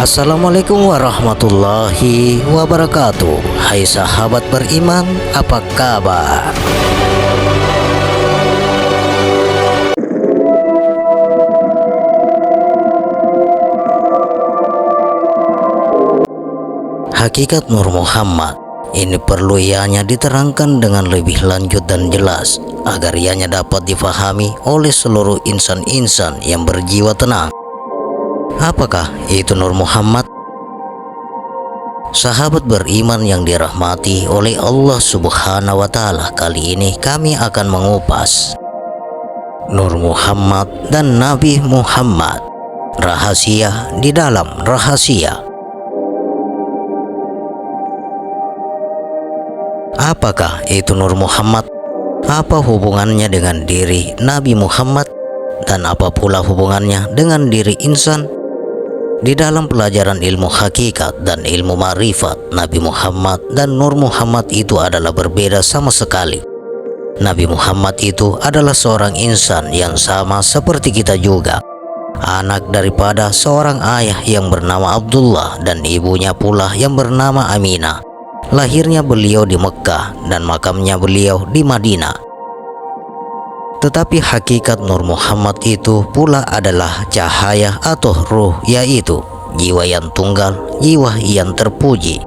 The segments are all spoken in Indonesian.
Assalamualaikum warahmatullahi wabarakatuh. Hai sahabat beriman, apa kabar? Hakikat Nur Muhammad ini perlu ianya diterangkan dengan lebih lanjut dan jelas agar ianya dapat difahami oleh seluruh insan-insan yang berjiwa tenang. Apakah itu Nur Muhammad? Sahabat beriman yang dirahmati oleh Allah Subhanahu wa Ta'ala, kali ini kami akan mengupas Nur Muhammad dan Nabi Muhammad, rahasia di dalam rahasia. Apakah itu Nur Muhammad? Apa hubungannya dengan diri Nabi Muhammad? Dan apa pula hubungannya dengan diri insan? Di dalam pelajaran ilmu hakikat dan ilmu ma'rifat, Nabi Muhammad dan Nur Muhammad itu adalah berbeda sama sekali. Nabi Muhammad itu adalah seorang insan yang sama seperti kita juga, anak daripada seorang ayah yang bernama Abdullah dan ibunya pula yang bernama Aminah. Lahirnya beliau di Mekah dan makamnya beliau di Madinah. Tetapi hakikat Nur Muhammad itu pula adalah cahaya atau ruh, yaitu jiwa yang tunggal, jiwa yang terpuji.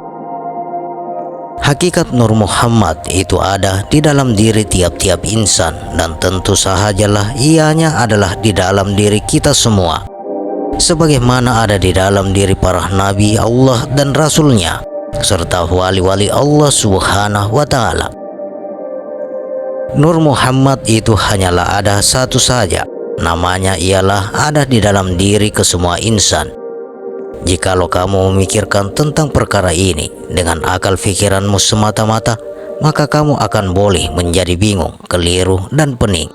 Hakikat Nur Muhammad itu ada di dalam diri tiap-tiap insan, dan tentu sahajalah ianya adalah di dalam diri kita semua, sebagaimana ada di dalam diri para nabi Allah dan Rasulnya, serta wali-wali Allah Subhanahu wa Ta'ala. Nur Muhammad itu hanyalah ada satu saja, namanya ialah ada di dalam diri kesemua insan. Jikalau kamu memikirkan tentang perkara ini dengan akal pikiranmu semata-mata, maka kamu akan boleh menjadi bingung, keliru, dan pening.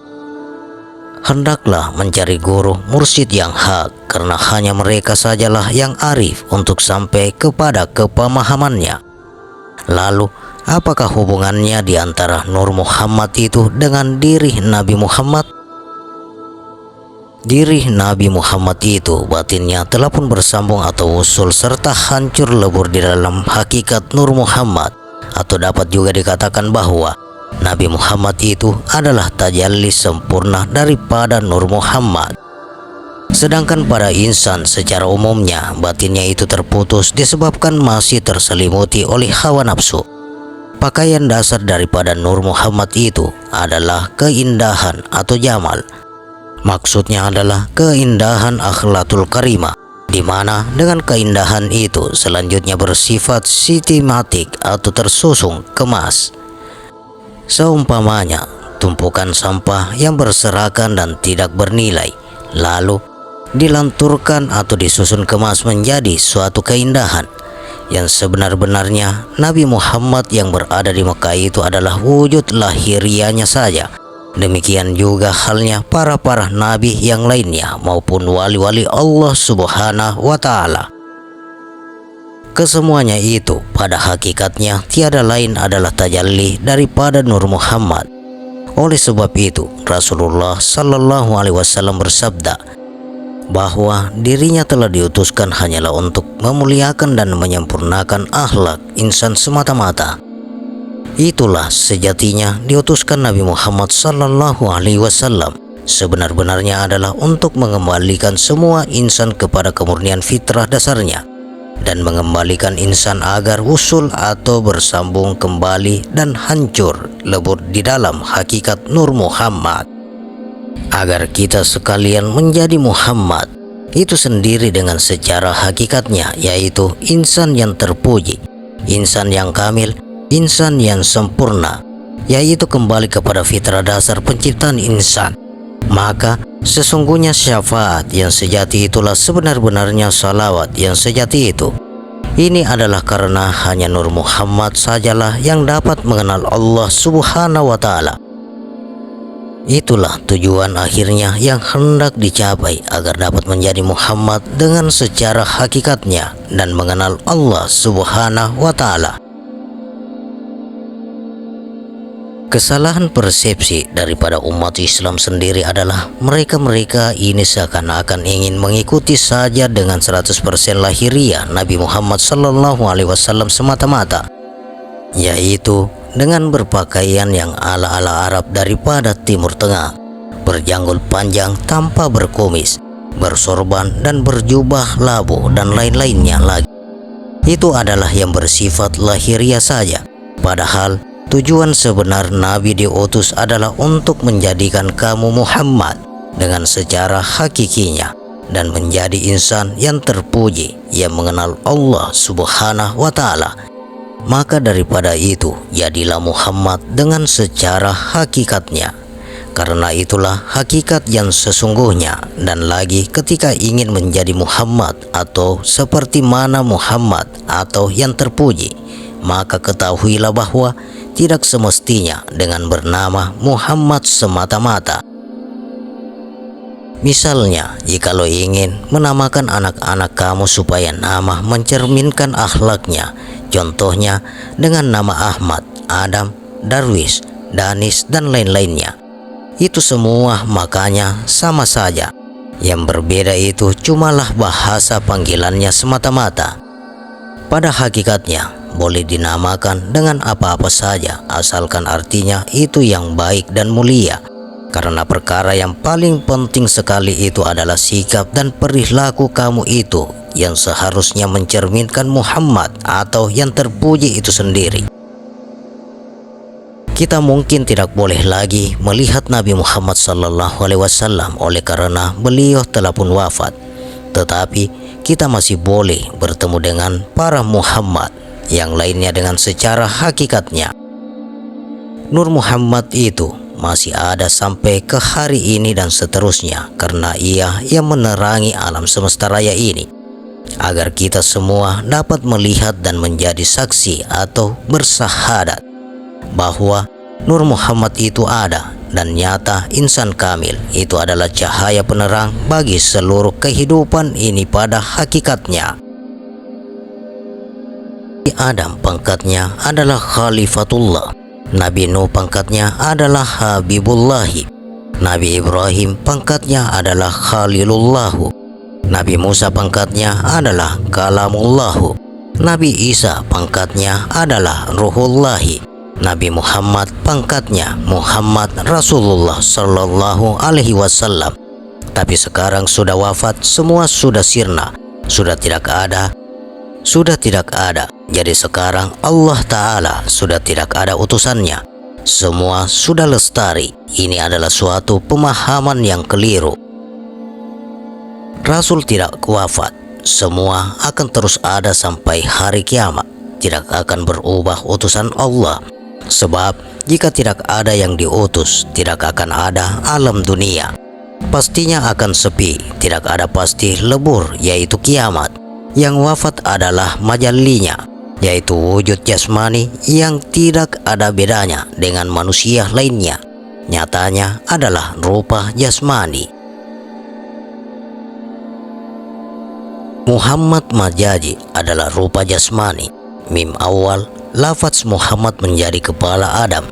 Hendaklah mencari guru mursyid yang hak, karena hanya mereka sajalah yang arif untuk sampai kepada kepemahamannya. Lalu, apakah hubungannya di antara Nur Muhammad itu dengan diri Nabi Muhammad? Diri Nabi Muhammad itu batinnya telah pun bersambung atau usul serta hancur lebur di dalam hakikat Nur Muhammad, atau dapat juga dikatakan bahwa Nabi Muhammad itu adalah tajalli sempurna daripada Nur Muhammad. Sedangkan pada insan secara umumnya batinnya itu terputus disebabkan masih terselimuti oleh hawa nafsu. Pakaian dasar daripada Nur Muhammad itu adalah keindahan atau jamal. Maksudnya adalah keindahan akhlakul karimah, di mana dengan keindahan itu selanjutnya bersifat sistematik atau tersusun kemas. Seumpamanya tumpukan sampah yang berserakan dan tidak bernilai, lalu dilanturkan atau disusun kemas menjadi suatu keindahan. Yang sebenar-benarnya Nabi Muhammad yang berada di Mekah itu adalah wujud lahirianya saja. Demikian juga halnya para nabi yang lainnya maupun wali-wali Allah Subhanahu wa Ta'ala. Kesemuanya itu pada hakikatnya tiada lain adalah tajalli daripada Nur Muhammad. Oleh sebab itu Rasulullah Sallallahu Alaihi Wasallam bersabda bahwa dirinya telah diutuskan hanyalah untuk memuliakan dan menyempurnakan akhlak insan semata-mata. Itulah sejatinya diutuskan Nabi Muhammad Sallallahu Alaihi Wasallam sebenar-benarnya adalah untuk mengembalikan semua insan kepada kemurnian fitrah dasarnya, dan mengembalikan insan agar usul atau bersambung kembali dan hancur lebur di dalam hakikat Nur Muhammad, agar kita sekalian menjadi Muhammad itu sendiri dengan secara hakikatnya, yaitu insan yang terpuji, insan yang kamil, insan yang sempurna, yaitu kembali kepada fitrah dasar penciptaan insan. Maka sesungguhnya syafaat yang sejati itulah sebenar-benarnya salawat yang sejati itu. Ini adalah karena hanya Nur Muhammad sajalah yang dapat mengenal Allah Subhanahu wa Ta'ala. Itulah tujuan akhirnya yang hendak dicapai agar dapat menjadi Muhammad dengan secara hakikatnya dan mengenal Allah Subhanahu wa Ta'ala. Kesalahan persepsi daripada umat Islam sendiri adalah mereka-mereka ini seakan-akan ingin mengikuti saja dengan 100% lahiriah Nabi Muhammad SAW semata-mata, yaitu dengan berpakaian yang ala-ala Arab daripada Timur Tengah, berjanggut panjang tanpa berkumis, bersorban dan berjubah labu dan lain-lainnya lagi. Itu adalah yang bersifat lahiriah saja, padahal tujuan sebenar Nabi diutus adalah untuk menjadikan kamu Muhammad dengan secara hakikinya dan menjadi insan yang terpuji yang mengenal Allah Subhanahu wa Ta'ala. Maka daripada itu, jadilah Muhammad dengan secara hakikatnya. Karena itulah hakikat yang sesungguhnya. Dan lagi, ketika ingin menjadi Muhammad atau seperti mana Muhammad atau yang terpuji, maka ketahuilah bahwa tidak semestinya dengan bernama Muhammad semata-mata. Misalnya, jikalau ingin menamakan anak-anak kamu supaya nama mencerminkan akhlaknya, contohnya dengan nama Ahmad, Adam, Darwis, Danis, dan lain-lainnya, itu semua makanya sama saja. Yang berbeda itu cumalah bahasa panggilannya semata-mata. Pada hakikatnya, boleh dinamakan dengan apa-apa saja, asalkan artinya itu yang baik dan mulia. Karena perkara yang paling penting sekali itu adalah sikap dan perilaku kamu itu yang seharusnya mencerminkan Muhammad atau yang terpuji itu sendiri. Kita mungkin tidak boleh lagi melihat Nabi Muhammad SAW oleh karena beliau telah pun wafat. Tetapi kita masih boleh bertemu dengan para Muhammad yang lainnya dengan secara hakikatnya. Nur Muhammad itu masih ada sampai ke hari ini dan seterusnya, karena ia yang menerangi alam semesta raya ini, agar kita semua dapat melihat dan menjadi saksi atau bersahadat bahwa Nur Muhammad itu ada dan nyata. Insan kamil itu adalah cahaya penerang bagi seluruh kehidupan ini pada hakikatnya. Adam pangkatnya adalah Khalifatullah, Nabi Nuh pangkatnya adalah Habibullahi, Nabi Ibrahim pangkatnya adalah Khalilullahu, Nabi Musa pangkatnya adalah Kalamullahu, Nabi Isa pangkatnya adalah Ruhullahi, Nabi Muhammad pangkatnya Muhammad Rasulullah Sallallahu Alaihi Wasallam. Tapi sekarang sudah wafat, semua sudah sirna, sudah tidak ada. Jadi sekarang Allah Ta'ala sudah tidak ada utusannya. Semua sudah lestari. Ini adalah suatu pemahaman yang keliru. Rasul tidak wafat. Semua akan terus ada sampai hari kiamat. Tidak akan berubah utusan Allah. Sebab jika tidak ada yang diutus, tidak akan ada alam dunia. Pastinya akan sepi. Tidak ada pasti lebur, yaitu kiamat. Yang wafat adalah majallinya, yaitu wujud jasmani yang tidak ada bedanya dengan manusia lainnya. Nyatanya adalah rupa jasmani. Muhammad Majazi adalah rupa jasmani. Mim awal, lafaz Muhammad menjadi kepala Adam.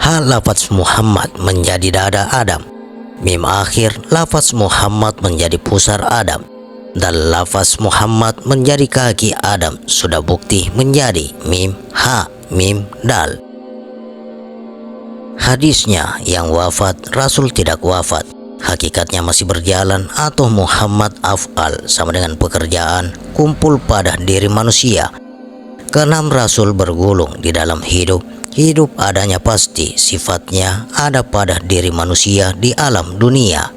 Ha lafaz Muhammad menjadi dada Adam. Mim akhir, lafaz Muhammad menjadi pusar Adam. Dan lafaz Muhammad menjadi kaki Adam sudah bukti menjadi mim, ha, mim, dal. Hadisnya yang wafat, Rasul tidak wafat. Hakikatnya masih berjalan atau Muhammad af'al sama dengan pekerjaan kumpul pada diri manusia. Keenam Rasul bergulung di dalam hidup. Hidup adanya pasti, sifatnya ada pada diri manusia di alam dunia.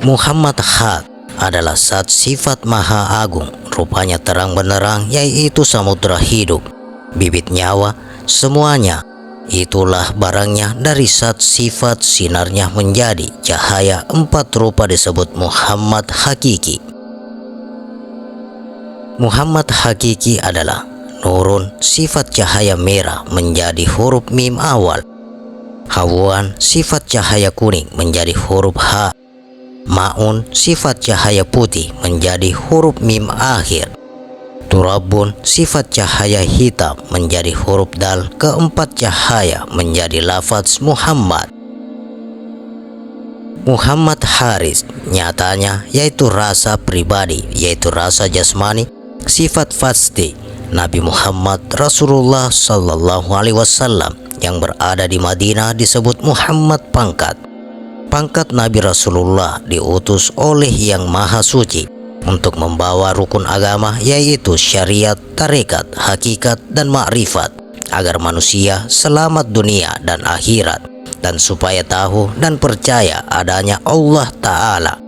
Muhammad hak adalah zat sifat maha agung, rupanya terang benderang, yaitu samudra hidup, bibit nyawa, semuanya itulah barangnya dari zat sifat sinarnya menjadi cahaya. 4 rupa disebut Muhammad hakiki. Muhammad hakiki adalah nurun, sifat cahaya merah menjadi huruf mim awal, hawan, sifat cahaya kuning menjadi huruf ha, Ma'un, sifat cahaya putih menjadi huruf mim akhir, Turabun, sifat cahaya hitam menjadi huruf dal, keempat cahaya menjadi lafaz Muhammad. Muhammad Haris, nyatanya yaitu rasa pribadi, yaitu rasa jasmani, sifat pasti. Nabi Muhammad Rasulullah Sallallahu Alaihi Wasallam yang berada di Madinah disebut Muhammad pangkat. Pangkat Nabi Rasulullah diutus oleh Yang Maha Suci untuk membawa rukun agama, yaitu syariat, tarekat, hakikat, dan makrifat, agar manusia selamat dunia dan akhirat, dan supaya tahu dan percaya adanya Allah Ta'ala.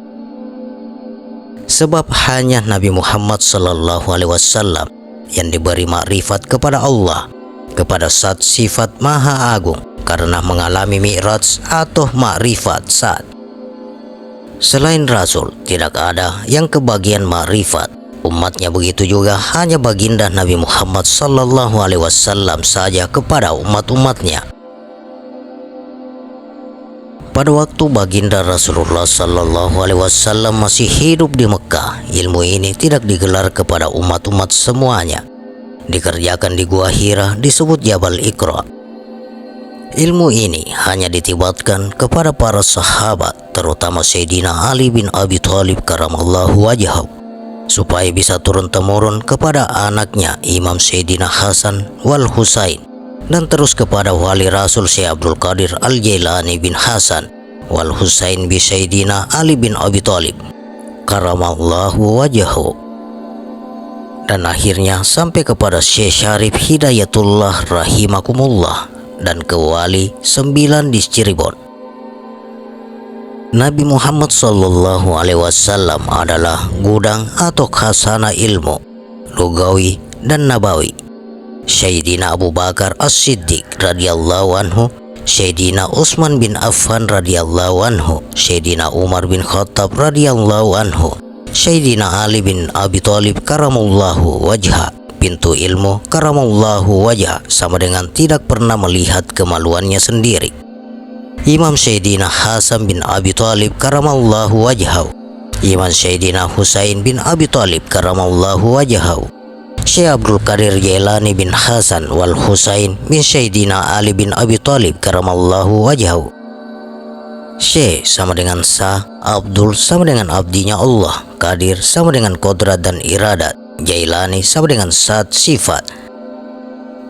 Sebab hanya Nabi Muhammad Sallallahu Alaihi Wasallam yang diberi makrifat kepada Allah, kepada zat sifat maha agung, karena mengalami mi'raj atau makrifat zat. Selain Rasul, tidak ada yang kebagian makrifat. Umatnya begitu juga, hanya baginda Nabi Muhammad Sallallahu Alaihi Wasallam saja kepada umat-umatnya. Pada waktu baginda Rasulullah Sallallahu Alaihi Wasallam masih hidup di Mekah, ilmu ini tidak digelar kepada umat-umat semuanya. Dikerjakan di Gua Hira, disebut Jabal Iqra. Ilmu ini hanya ditibatkan kepada para sahabat, terutama Sayyidina Ali bin Abi Thalib karamallahu wajhahu, supaya bisa turun-temurun kepada anaknya Imam Sayyidina Hasan wal Husain, dan terus kepada wali Rasul Syekh Abdul Qadir Al-Jailani bin Hasan wal Husain bin Sayyidina Ali bin Abi Thalib karamallahu wajhahu, dan akhirnya sampai kepada Syekh Syarif Hidayatullah rahimakumullah dan ke wali 9 di Cirebon. Nabi Muhammad Sallallahu Alaihi Wasallam adalah gudang atau khazanah ilmu lugawi dan nabawi. Sayyidina Abu Bakar As-Siddiq radhiyallahu anhu, Sayyidina Utsman bin Affan radhiyallahu anhu, Sayyidina Umar bin Khattab radhiyallahu anhu, Sayyidina Ali bin Abi Thalib karamallahu wajha, pintu ilmu karamallahu wajah, sama dengan tidak pernah melihat kemaluannya sendiri. Imam Sayyidina Hasan bin Abi Thalib karamallahu wajhahu, Imam Sayyidina Husain bin Abi Thalib karamallahu wajhahu, Syekh Abdul Qadir Jailani bin Hasan wal Husain bin Sayyidina Ali bin Abi Thalib karamallahu wajhahu. Syekh sama dengan Sah, Abdul sama dengan abdinya Allah, Qadir sama dengan kodrat dan iradat, Jailani sama dengan zat sifat,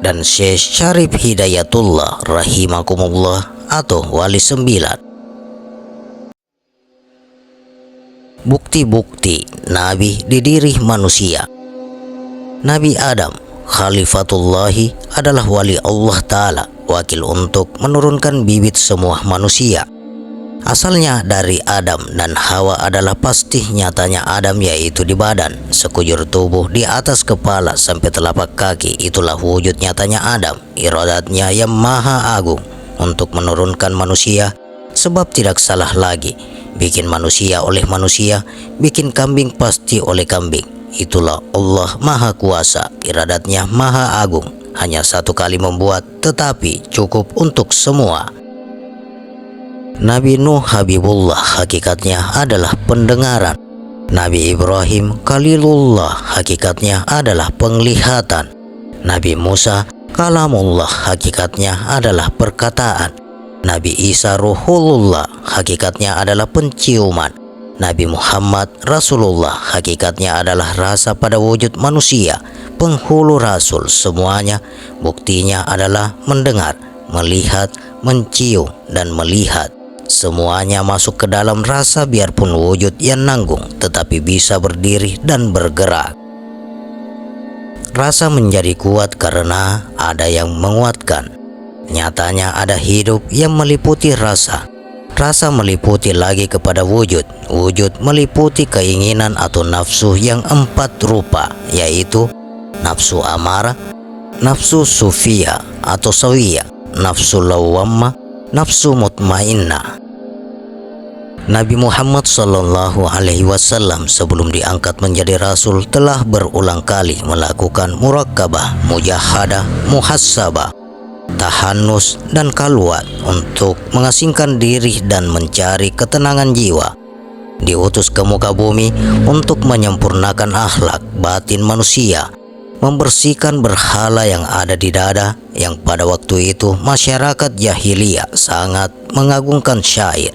dan Syekh Syarif Hidayatullah rahimakumullah atau wali 9. Bukti-bukti Nabi di diri manusia. Nabi Adam Khalifatullahi adalah wali Allah Ta'ala, wakil untuk menurunkan bibit semua manusia. Asalnya dari Adam dan Hawa adalah pasti nyatanya Adam, yaitu di badan, sekujur tubuh di atas kepala sampai telapak kaki. Itulah wujud nyatanya Adam, iradatnya yang maha agung untuk menurunkan manusia. Sebab tidak salah lagi, bikin manusia oleh manusia, bikin kambing pasti oleh kambing. Itulah Allah maha kuasa, iradatnya maha agung, hanya satu kali membuat tetapi cukup untuk semua. Nabi Nuh Habibullah hakikatnya adalah pendengaran. Nabi Ibrahim Khalilullah hakikatnya adalah penglihatan. Nabi Musa Kalamullah hakikatnya adalah perkataan. Nabi Isa Ruhulullah hakikatnya adalah penciuman. Nabi Muhammad Rasulullah hakikatnya adalah rasa pada wujud manusia. Penghulu Rasul semuanya buktinya adalah mendengar, melihat, mencium, dan melihat. Semuanya masuk ke dalam rasa, biarpun wujud yang nanggung tetapi bisa berdiri dan bergerak. Rasa menjadi kuat karena ada yang menguatkan. Nyatanya ada hidup yang meliputi rasa. Rasa meliputi lagi kepada wujud. Wujud meliputi keinginan atau nafsu yang 4 rupa, yaitu nafsu amarah, nafsu sufiyah atau sawiyah, nafsu lawwamah, nafsu mutmainnah. Nabi Muhammad Sallallahu Alaihi Wasallam sebelum diangkat menjadi Rasul telah berulang kali melakukan murakabah, mujahadah, muhasabah, tahannus, dan kalwat untuk mengasingkan diri dan mencari ketenangan jiwa. Diutus ke muka bumi untuk menyempurnakan akhlak batin manusia, membersihkan berhala yang ada di dada, yang pada waktu itu masyarakat jahiliyah sangat mengagungkan syair.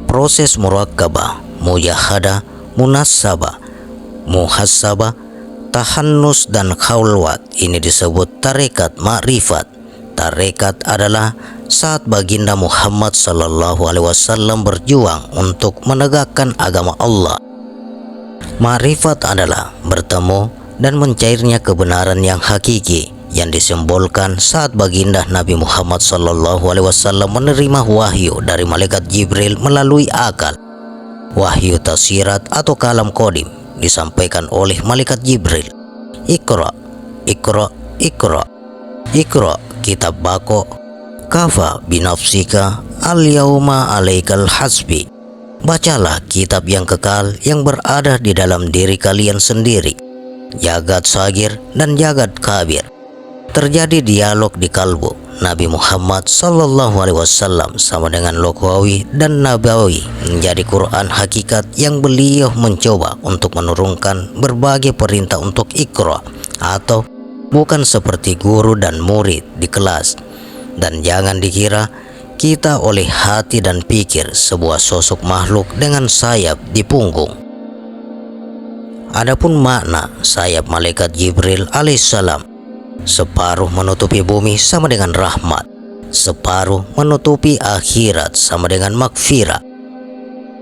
Proses muraqabah, mujahadah, munasabah, muhasabah, tahannus dan khaulwat ini disebut tarekat ma'rifat. Tarekat adalah saat baginda Muhammad sallallahu alaihi wasallam berjuang untuk menegakkan agama Allah. Ma'rifat adalah bertemu dan mencairnya kebenaran yang hakiki yang disimbolkan saat baginda Nabi Muhammad sallallahu alaihi wasallam menerima wahyu dari malaikat Jibril melalui akal. Wahyu tafsirat atau kalam qadim disampaikan oleh malaikat Jibril. Iqra, Iqra, Iqra. Iqra kitab bako, kafa binafsika al-yauma alaikal hasbi. Bacalah kitab yang kekal yang berada di dalam diri kalian sendiri, jagat sagir dan jagat kabir. Terjadi dialog di kalbu Nabi Muhammad sallallahu alaihi wasallam sama dengan Lughwi dan Nabawi menjadi Quran hakikat yang beliau mencoba untuk menurunkan berbagai perintah untuk Iqra, atau bukan seperti guru dan murid di kelas. Dan jangan dikira kita oleh hati dan pikir sebuah sosok makhluk dengan sayap di punggung. Adapun makna sayap malaikat Jibril alaihissalam, separuh menutupi bumi sama dengan rahmat, separuh menutupi akhirat sama dengan maghfirah.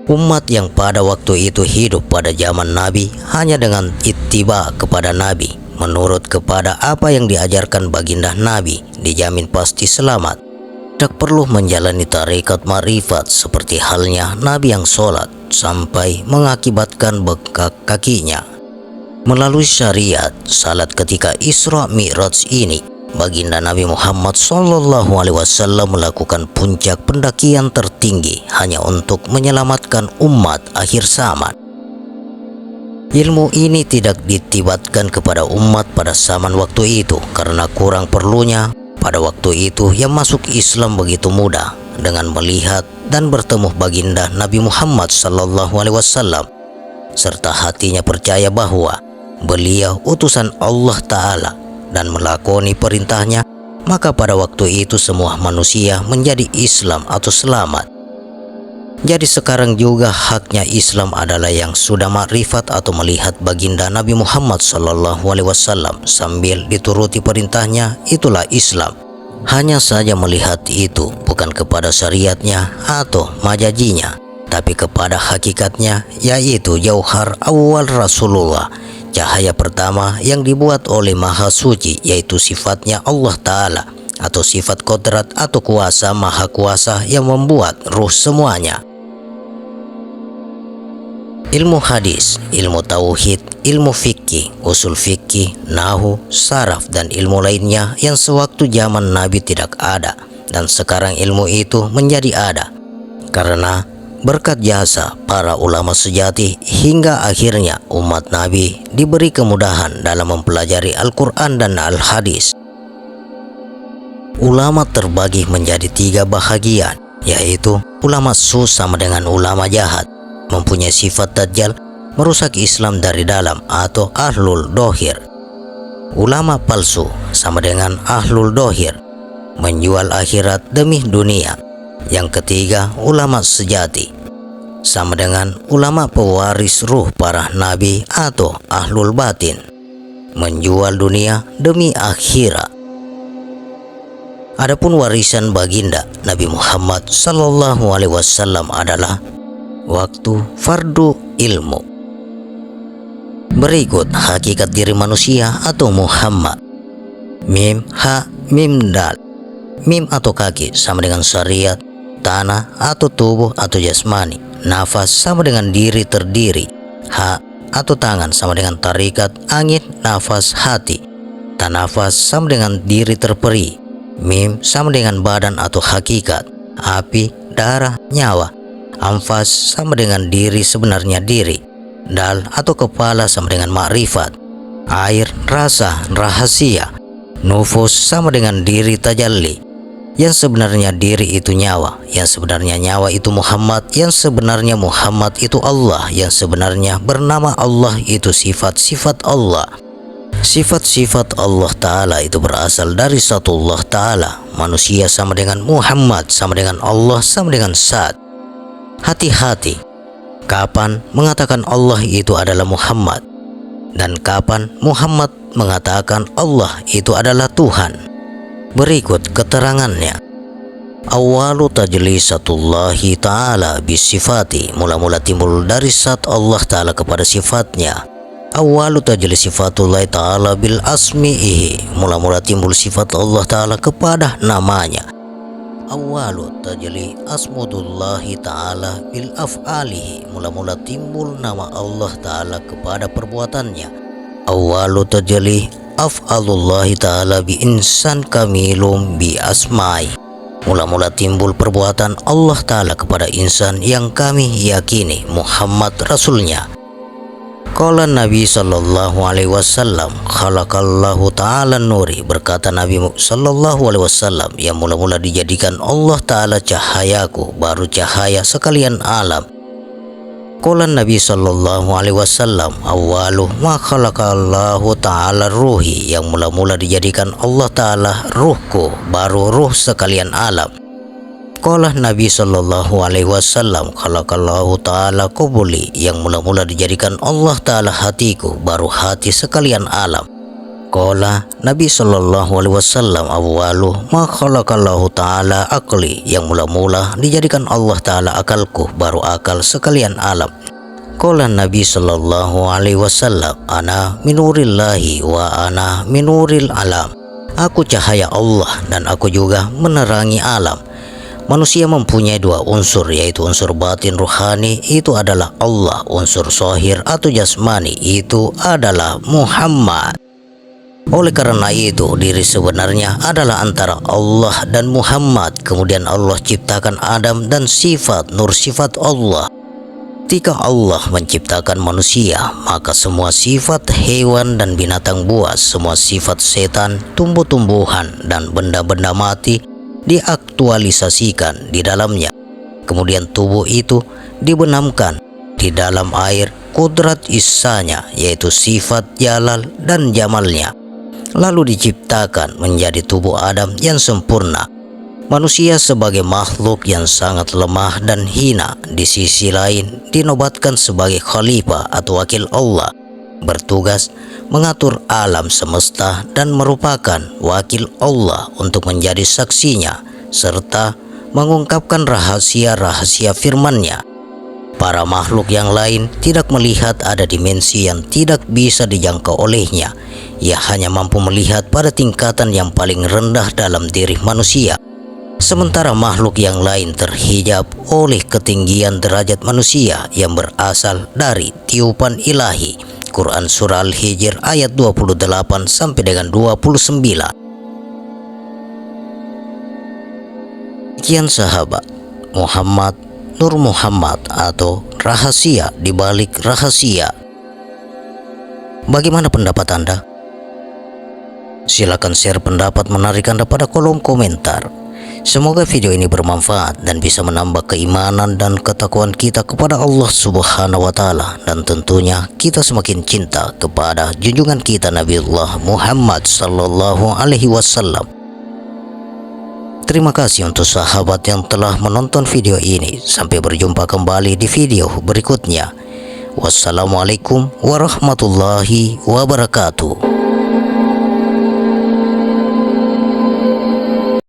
Umat yang pada waktu itu hidup pada zaman Nabi hanya dengan ittiba kepada Nabi, menurut kepada apa yang diajarkan baginda Nabi, dijamin pasti selamat. Tak perlu menjalani tarekat ma'rifat seperti halnya Nabi yang sholat sampai mengakibatkan bengkak kakinya. Melalui syariat salat ketika Isra Mi'raj ini, baginda Nabi Muhammad sallallahu alaihi wasallam melakukan puncak pendakian tertinggi hanya untuk menyelamatkan umat akhir zaman. Ilmu ini tidak ditibatkan kepada umat pada zaman waktu itu karena kurang perlunya. Pada waktu itu yang masuk Islam begitu mudah dengan melihat dan bertemu baginda Nabi Muhammad sallallahu alaihi wasallam, serta hatinya percaya bahwa beliau utusan Allah Ta'ala dan melakoni perintahnya, maka pada waktu itu semua manusia menjadi Islam atau selamat. Jadi sekarang juga haknya Islam adalah yang sudah makrifat atau melihat baginda Nabi Muhammad sallallahu alaihi wasallam sambil dituruti perintahnya, itulah Islam. Hanya saja melihat itu bukan kepada syariatnya atau majajinya, tapi kepada hakikatnya, yaitu jauhar awal Rasulullah, cahaya pertama yang dibuat oleh Maha Suci, yaitu sifatnya Allah Ta'ala atau sifat kodrat atau kuasa Maha Kuasa yang membuat ruh semuanya. Ilmu hadis, ilmu tauhid, ilmu fikih, usul fikih, nahu, saraf dan ilmu lainnya yang sewaktu zaman Nabi tidak ada dan sekarang ilmu itu menjadi ada karena berkat jasa para ulama sejati hingga akhirnya umat Nabi diberi kemudahan dalam mempelajari Al-Quran dan Al-Hadis. Ulama terbagi menjadi 3 bahagian, yaitu ulama su sama dengan ulama jahat, mempunyai sifat dajjal, merusak Islam dari dalam atau ahlul dohir. Ulama palsu sama dengan ahlul dohir, menjual akhirat demi dunia. Yang ketiga, ulama sejati sama dengan ulama pewaris ruh para nabi atau ahlul batin, menjual dunia demi akhirat. Adapun warisan baginda Nabi Muhammad sallallahu alaihi wasallam adalah waktu fardu ilmu. Berikut hakikat diri manusia atau Muhammad. Mim, ha, mim, dal. Mim atau kaki sama dengan syariat, tanah atau tubuh atau jasmani. Nafas sama dengan diri terdiri. Ha atau tangan sama dengan tarikat, angin, nafas, hati. Tanafas sama dengan diri terperi. Mim sama dengan badan atau hakikat, api, darah, nyawa. Anfas sama dengan diri sebenarnya diri. Dal atau kepala sama dengan makrifat, air, rasa, rahasia. Nufus sama dengan diri tajalli, yang sebenarnya diri itu nyawa, yang sebenarnya nyawa itu Muhammad, yang sebenarnya Muhammad itu Allah, yang sebenarnya bernama Allah itu sifat-sifat Allah. Sifat-sifat Allah Ta'ala itu berasal dari satu Allah Ta'ala. Manusia sama dengan Muhammad, sama dengan Allah, sama dengan Zat. Hati-hati kapan mengatakan Allah itu adalah Muhammad, dan kapan Muhammad mengatakan Allah itu adalah Tuhan. Berikut keterangannya. Awalu tajlisatullahi ta'ala bisifati, mula-mula timbul dari zat Allah Ta'ala kepada sifatnya. Awalu tajlis sifatullahi ta'ala bil asmi'ihi, mula-mula timbul sifat Allah Ta'ala kepada namanya. Awalu tajli asmudullahi ta'ala bil af'alihi, mula-mula timbul nama Allah Ta'ala kepada perbuatannya. Awalu tajli af'alullahi ta'ala bi insan kamilum bi asma'i, mula-mula timbul perbuatan Allah Ta'ala kepada insan yang kami yakini Muhammad Rasulnya. Qala Nabi sallallahu alaihi wasallam, khalaqallahu ta'ala nuri, berkata Nabi sallallahu alaihi wasallam, yang mula-mula dijadikan Allah Ta'ala cahayaku, baru cahaya sekalian alam. Qala Nabi sallallahu alaihi wasallam, awwalu ma khalaqallahu ta'ala ruhi, yang mula-mula dijadikan Allah Ta'ala ruhku, baru ruh sekalian alam. Qala Nabi sallallahu alaihi wasallam, khalaqallahu ta'ala qubuli, yang mula-mula dijadikan Allah Ta'ala hatiku, baru hati sekalian alam. Qala Nabi sallallahu alaihi wasallam, awwalu ma khalaqallahu ta'ala aqli, yang mula-mula dijadikan Allah Ta'ala akalku, baru akal sekalian alam. Qala Nabi sallallahu alaihi wasallam, ana minurillahi wa ana minuril alam, aku cahaya Allah dan aku juga menerangi alam. Manusia mempunyai dua unsur, yaitu unsur batin ruhani, itu adalah Allah. Unsur zahir atau jasmani, itu adalah Muhammad. Oleh karena itu, diri sebenarnya adalah antara Allah dan Muhammad. Kemudian Allah ciptakan Adam dan sifat nur sifat Allah. Ketika Allah menciptakan manusia, maka semua sifat hewan dan binatang buas, semua sifat setan, tumbuh-tumbuhan, dan benda-benda mati diaktualisasikan di dalamnya. Kemudian tubuh itu dibenamkan di dalam air kudrat isanya, yaitu sifat jalal dan jamalnya, lalu diciptakan menjadi tubuh Adam yang sempurna. Manusia sebagai makhluk yang sangat lemah dan hina, di sisi lain dinobatkan sebagai khalifah atau wakil Allah, bertugas mengatur alam semesta dan merupakan wakil Allah untuk menjadi saksinya serta mengungkapkan rahasia-rahasia firman-Nya. Para makhluk yang lain tidak melihat ada dimensi yang tidak bisa dijangkau olehnya. Ia hanya mampu melihat pada tingkatan yang paling rendah dalam diri manusia. Sementara makhluk yang lain terhijab oleh ketinggian derajat manusia yang berasal dari tiupan ilahi. Quran Surah Al-Hijr ayat 28 sampai dengan 29. Sekian sahabat, Muhammad, Nur Muhammad atau rahasia di balik rahasia. Bagaimana pendapat Anda? Silakan share pendapat menarik Anda pada kolom komentar. Semoga video ini bermanfaat dan bisa menambah keimanan dan ketakwaan kita kepada Allah Subhanahu wa Ta'ala, dan tentunya kita semakin cinta kepada junjungan kita Nabiullah Muhammad sallallahu alaihi wasallam. Terima kasih untuk sahabat yang telah menonton video ini. Sampai berjumpa kembali di video berikutnya. Wassalamualaikum warahmatullahi wabarakatuh.